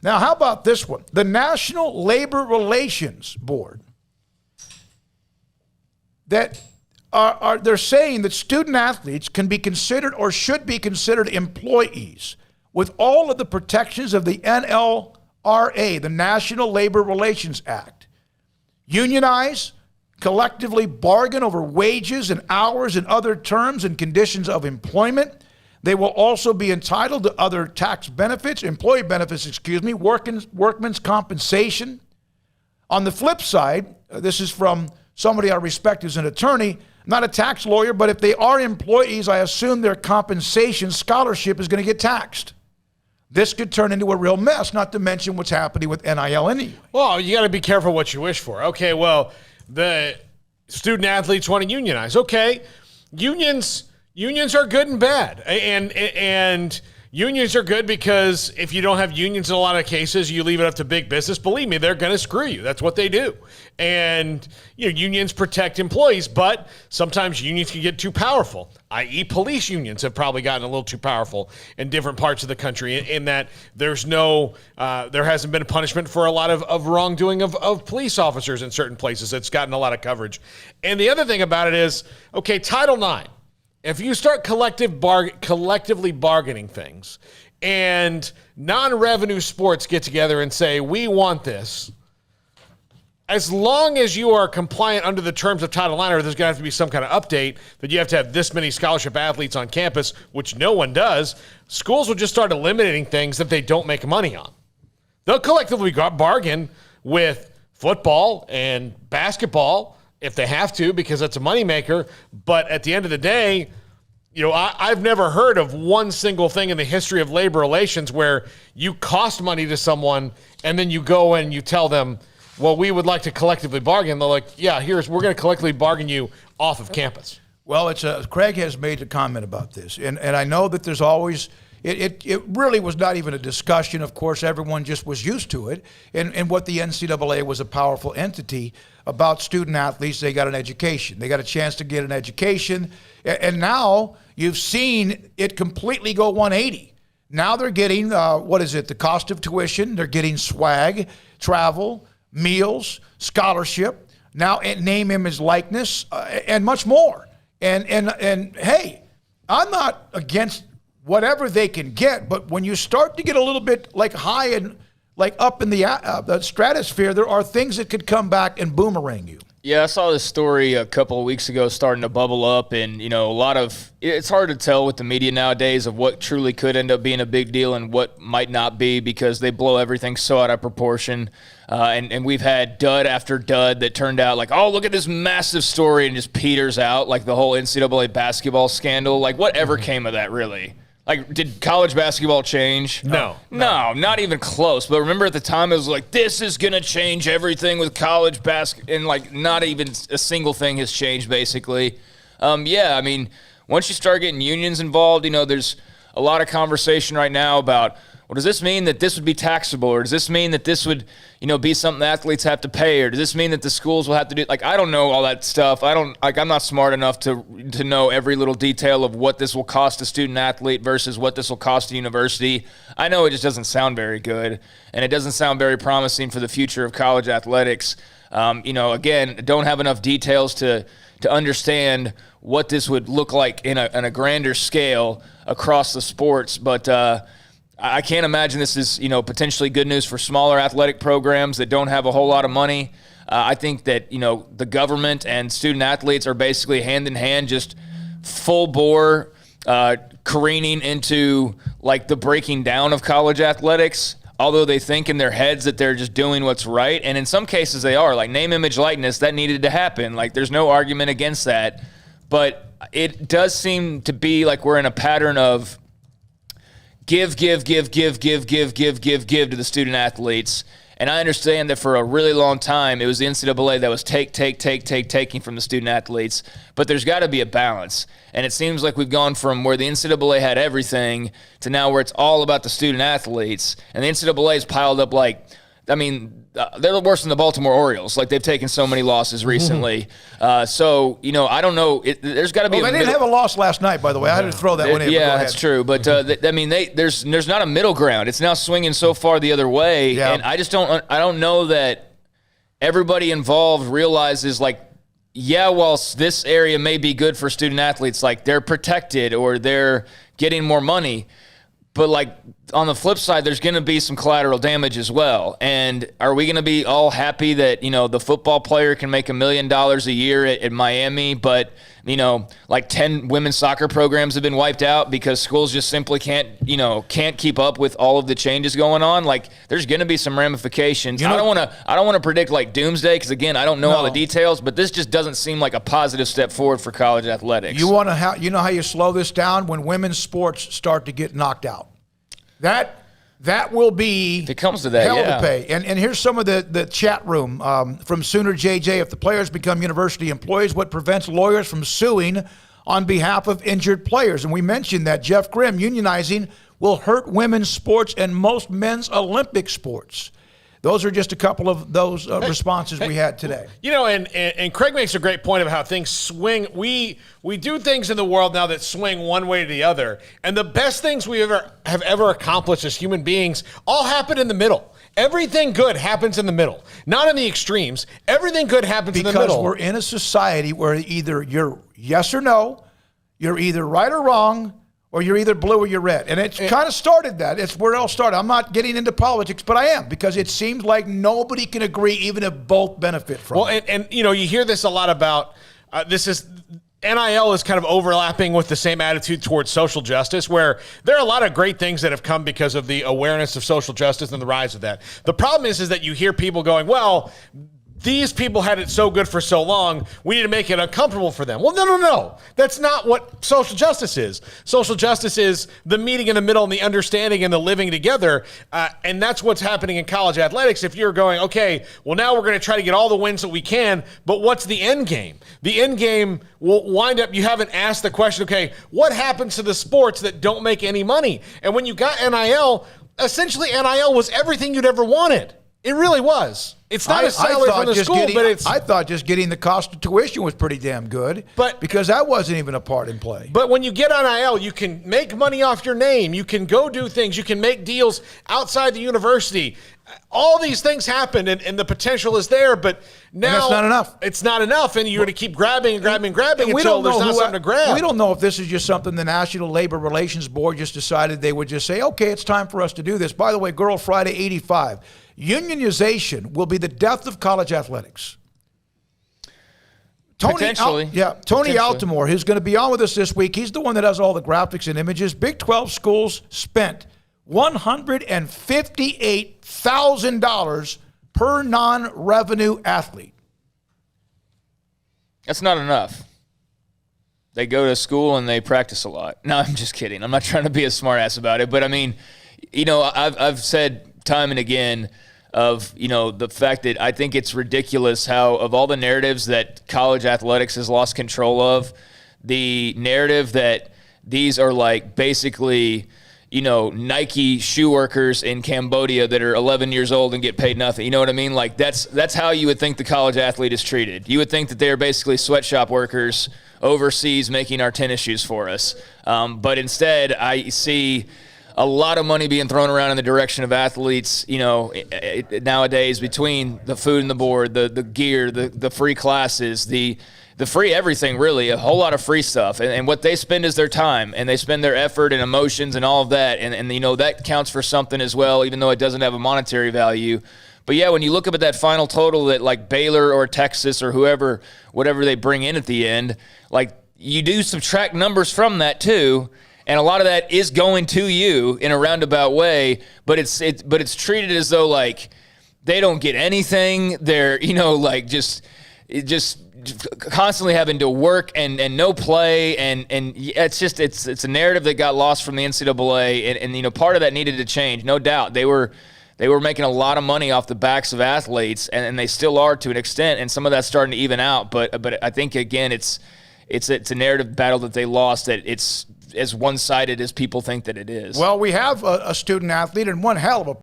Now, how about this one? The National Labor Relations Board, that they're saying that student athletes can be considered or should be considered employees with all of the protections of the NLRA, the National Labor Relations Act. Unionize, collectively bargain over wages and hours and other terms and conditions of employment. They will also be entitled to other tax benefits, employee benefits, workman's compensation. On the flip side, this is from somebody I respect who's an attorney, not a tax lawyer, but if they are employees, I assume their compensation scholarship is going to get taxed. This could turn into a real mess, not to mention what's happening with NIL anyway. Well, you got to be careful what you wish for. Okay, well, the student athletes want to unionize. Okay, unions are good and bad, and unions are good because if you don't have unions in a lot of cases, you leave it up to big business. Believe me, they're going to screw you. That's what they do. And unions protect employees, but sometimes unions can get too powerful, i.e. police unions have probably gotten a little too powerful in different parts of the country in that there hasn't been a punishment for a lot of wrongdoing of police officers in certain places. It's gotten a lot of coverage. And the other thing about it is, okay, Title IX, if you start collectively bargaining things and non-revenue sports get together and say, we want this, as long as you are compliant under the terms of Title IX, or there's going to have to be some kind of update that you have to have this many scholarship athletes on campus, which no one does, schools will just start eliminating things that they don't make money on. They'll collectively bargain with football and basketball if they have to, because it's a moneymaker. But at the end of the day, I've never heard of one single thing in the history of labor relations where you cost money to someone and then you go and you tell them, well, we would like to collectively bargain. They're like, yeah, we're going to collectively bargain you off of campus. Well, Craig has made a comment about this, and I know that there's always, it really was not even a discussion. Of course, everyone just was used to it, and what the NCAA was a powerful entity about student athletes. They got an education. They got a chance to get an education, and now you've seen it completely go 180. Now they're getting, the cost of tuition. They're getting swag, travel, meals, scholarship, now name, image, likeness, and much more. And hey, I'm not against whatever they can get, but when you start to get a little bit like high and like up in the stratosphere, there are things that could come back and boomerang you. Yeah, I saw this story a couple of weeks ago starting to bubble up, and, it's hard to tell with the media nowadays of what truly could end up being a big deal and what might not be, because they blow everything so out of proportion. And we've had dud after dud that turned out like, oh, look at this massive story, and just peters out, like the whole NCAA basketball scandal. Like, whatever came of that, really? Like, did college basketball change? No, not even close. But remember at the time, it was like, this is going to change everything with college basketball. And, like, not even a single thing has changed, basically. Once you start getting unions involved, there's a lot of conversation right now about, well, does this mean that this would be taxable? Or does this mean that this would, be something athletes have to pay? Or does this mean that the schools will have to do? Like, I don't know all that stuff. I'm not smart enough to know every little detail of what this will cost a student athlete versus what this will cost a university. I know it just doesn't sound very good, and it doesn't sound very promising for the future of college athletics. Again, don't have enough details to understand what this would look like in a grander scale across the sports, but I can't imagine this is, potentially good news for smaller athletic programs that don't have a whole lot of money. I think that, the government and student athletes are basically hand in hand, just full bore careening into like the breaking down of college athletics, although they think in their heads that they're just doing what's right. And in some cases they are, like name, image, likeness, that needed to happen. Like there's no argument against that. But it does seem to be like we're in a pattern of give to the student athletes. And I understand that for a really long time, it was the NCAA that was taking from the student athletes. But there's got to be a balance. And it seems like we've gone from where the NCAA had everything to now where it's all about the student athletes. And the NCAA has piled up like I mean, they're worse than the Baltimore Orioles. Like, they've taken so many losses recently. So, I don't know. There's got to be. Well, they didn't have a loss last night, by the way. I had to throw that one in. Yeah, that's true. But I mean, there's not a middle ground. It's now swinging so far the other way, and I don't know that everybody involved realizes, like, yeah, while this area may be good for student athletes, like, they're protected or they're getting more money. But, like, on the flip side, there's going to be some collateral damage as well. And are we going to be all happy that, the football player can make $1 million a year at Miami, but, like 10 women's soccer programs have been wiped out because schools just simply can't keep up with all of the changes going on? Like, there's going to be some ramifications. I don't want to predict, like, doomsday because, again, I don't know all the details, but this just doesn't seem like a positive step forward for college athletics. You know how you slow this down? When women's sports start to get knocked out. That will be if it comes to that, hell to pay. And here's some of the chat room from Sooner JJ. If the players become university employees, what prevents lawyers from suing on behalf of injured players? And we mentioned that Jeff Grimm, unionizing will hurt women's sports and most men's Olympic sports. Those are just a couple of those responses we had today. And Craig makes a great point of how things swing. We do things in the world now that swing one way to the other. And the best things we have ever accomplished as human beings all happen in the middle. Everything good happens in the middle, not in the extremes. Everything good happens in the middle. Because we're in a society where either you're yes or no, you're either right or wrong, or you're either blue or you're red. And it's kind of started that. It's where it all started. I'm not getting into politics, but I am, because it seems like nobody can agree even if both benefit from it. Well, and you hear this a lot about, NIL is kind of overlapping with the same attitude towards social justice, where there are a lot of great things that have come because of the awareness of social justice and the rise of that. The problem is that you hear people going, well, these people had it so good for so long, we need to make it uncomfortable for them. Well, no. That's not what social justice is. Social justice is the meeting in the middle and the understanding and the living together. And that's what's happening in college athletics. If you're going, okay, well, now we're going to try to get all the wins that we can, but what's the end game? The end game will wind up, you haven't asked the question, okay, what happens to the sports that don't make any money? And when you got NIL, essentially NIL was everything you'd ever wanted. It really was. It's not a salary from the school, but it's... I thought just getting the cost of tuition was pretty damn good, because that wasn't even a part in play. But when you get NIL, you can make money off your name. You can go do things. You can make deals outside the university. All these things happen, and the potential is there, but now... And that's not enough. It's not enough, and you're going to keep grabbing until there's not something to grab. We don't know if this is just something the National Labor Relations Board just decided they would just say, okay, it's time for us to do this. By the way, Girl Friday 85, unionization will be the death of college athletics. Tony Altimore, who's going to be on with us this week, he's the one that does all the graphics and images. Big 12 schools spent $158,000 per non-revenue athlete. That's not enough. They go to school and they practice a lot. No, I'm just kidding. I'm not trying to be a smartass about it, but I mean, I've said time and again of, the fact that I think it's ridiculous how, of all the narratives that college athletics has lost control of, the narrative that these are like basically, Nike shoe workers in Cambodia that are 11 years old and get paid nothing. You know what I mean? Like, that's how you would think the college athlete is treated. You would think that they are basically sweatshop workers overseas making our tennis shoes for us. But instead, I see a lot of money being thrown around in the direction of athletes, nowadays, between the food and the board, the gear, the free classes, the free everything, really, a whole lot of free stuff. And what they spend is their time, and they spend their effort and emotions and all of that. And that counts for something as well, even though it doesn't have a monetary value. But yeah, when you look up at that final total that like Baylor or Texas or whatever they bring in at the end, like you do subtract numbers from that too. And a lot of that is going to you in a roundabout way, but it's treated as though like they don't get anything. They're, just constantly having to work and no play, and it's a narrative that got lost from the NCAA, and part of that needed to change, no doubt. They were making a lot of money off the backs of athletes, and they still are to an extent, and some of that's starting to even out. But I think again it's a narrative battle that they lost, that it's as one-sided as people think that it is. Well, we have a student athlete, and one hell of a